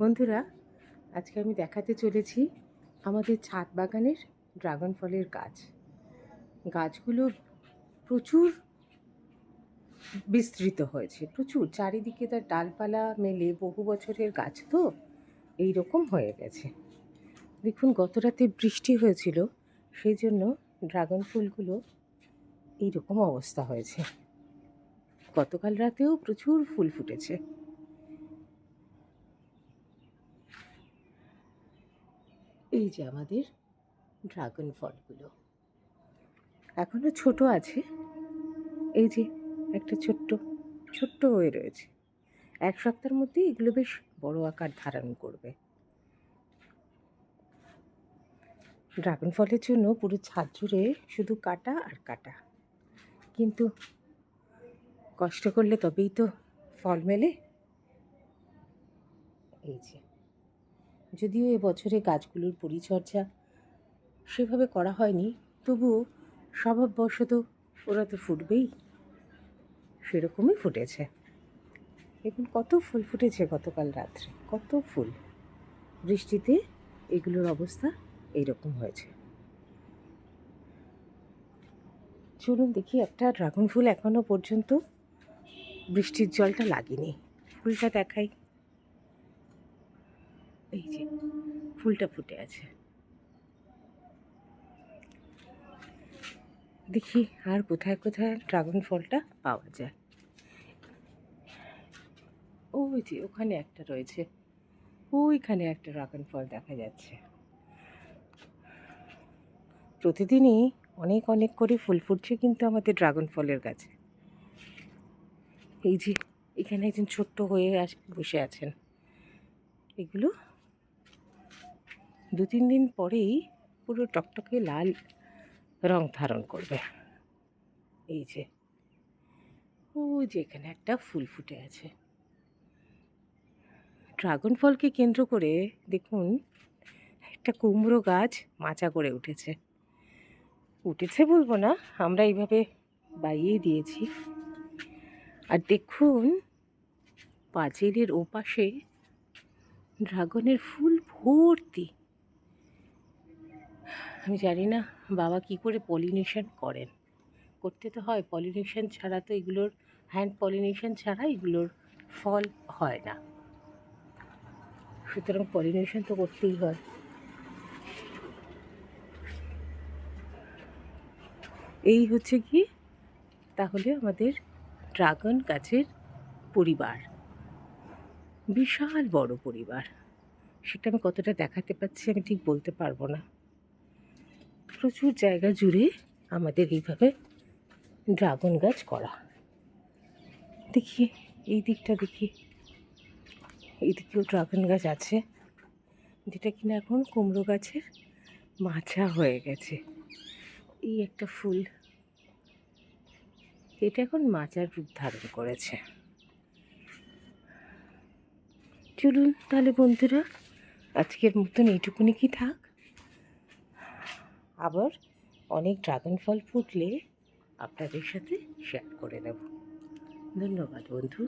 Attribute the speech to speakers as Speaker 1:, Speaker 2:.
Speaker 1: বন্ধুরা, আজকে আমি দেখাতে চলেছি আমাদের ছাদ বাগানের ড্রাগন ফলের গাছ। গাছগুলো প্রচুর বিস্তৃত হয়েছে, প্রচুর চারিদিকে তার ডালপালা মেলে বহু বছরের গাছ তো এই রকম হয়ে গেছে। দেখুন, গত রাতে বৃষ্টি হয়েছিল, সেই জন্য ড্রাগন ফুলগুলো এইরকম অবস্থা হয়েছে। গতকাল রাতেও প্রচুর ফুল ফুটেছে। এই যে আমাদের ড্রাগন ফলগুলো এখনো ছোট আছে। এই যে একটা ছোট্ট ছোট্ট হয়ে রয়েছে। এক সপ্তাহের মধ্যেই এগুলো বেশ বড় আকার ধারণ করবে। ড্রাগন ফলের জন্য পুরো ছাদ জুড়ে শুধু কাটা আর কাটা, কিন্তু কষ্ট করলে তবেই তো ফল মেলে। এই যে, যদিও এবছরে গাছগুলোর পরিচর্যা সেভাবে করা হয়নি, তবুও স্বভাববশত ওরা তো ফুটবেই, সেরকমই ফুটেছে। দেখুন কত ফুল ফুটেছে গতকাল রাত্রে, কত ফুল। বৃষ্টিতে এগুলোর অবস্থা এইরকম হয়েছে। চলুন দেখি, একটা ড্রাগন ফুল এখনো পর্যন্ত বৃষ্টির জলটা লাগেনি। ফুলটা দেখাই। এই যে ফুলটা ফুটে আছে। দেখি আর কোথায় কোথায় ড্রাগন ফলটা পাওয়া যায়। ওই যে ওখানে একটা রয়েছে, ওইখানে একটা ড্রাগন ফল দেখা যাচ্ছে। প্রতিদিনই অনেক অনেক করে ফুল ফুটছে কিন্তু আমাদের ড্রাগন ফলের গাছে। এই যে এখানে একজন ছোট্ট হয়ে বসে আছেন। এগুলো 2-3 দিন পরেই পুরো টকটকে লাল রং ধারণ করবে। এই যে ওই যে এখানে একটা ফুল ফুটে আছে। ড্রাগন ফলকে কেন্দ্র করে দেখুন একটা কুমড়ো গাছ মাচা করে উঠেছে। উঠেছে বলবো না, আমরা এইভাবে বাইয়ে দিয়েছি। আর দেখুন পাঁচিলের ওপাশে ড্রাগনের ফুল ভর্তি। আমি জানি না বাবা কি করে পলিনেশন করেন। করতে তো হয়, পলিনেশন ছাড়া তো এগুলোর, হ্যান্ড পলিনেশন ছাড়া এগুলোর ফল হয় না। সুতরাং পলিনেশন তো করতেই হয়। এই হচ্ছে কি তাহলে আমাদের ড্রাগন গাছের পরিবার, বিশাল বড় পরিবার। সেটা আমি কতটা দেখাতে পাচ্ছি আমি ঠিক বলতে পারবো না। প্রচুর জায়গা জুড়ে আমাদের এইভাবে ড্রাগন গাছ করা। দেখি এই দিকটা, দেখি এইদিকেও ড্রাগন গাছ আছে, যেটা কিনা এখন কুমড়ো গাছের মাচা হয়ে গেছে। এই একটা ফুল, এটা এখন মাচার রূপ ধারণ করেছে। চলুন তাহলে বন্ধুরা, আজকের মতন এইটুকুনি কি থাক। আবার অনেক ড্রাগন ফল ফুটলে আপনাদের সাথে শেয়ার করে নেব। ধন্যবাদ বন্ধু।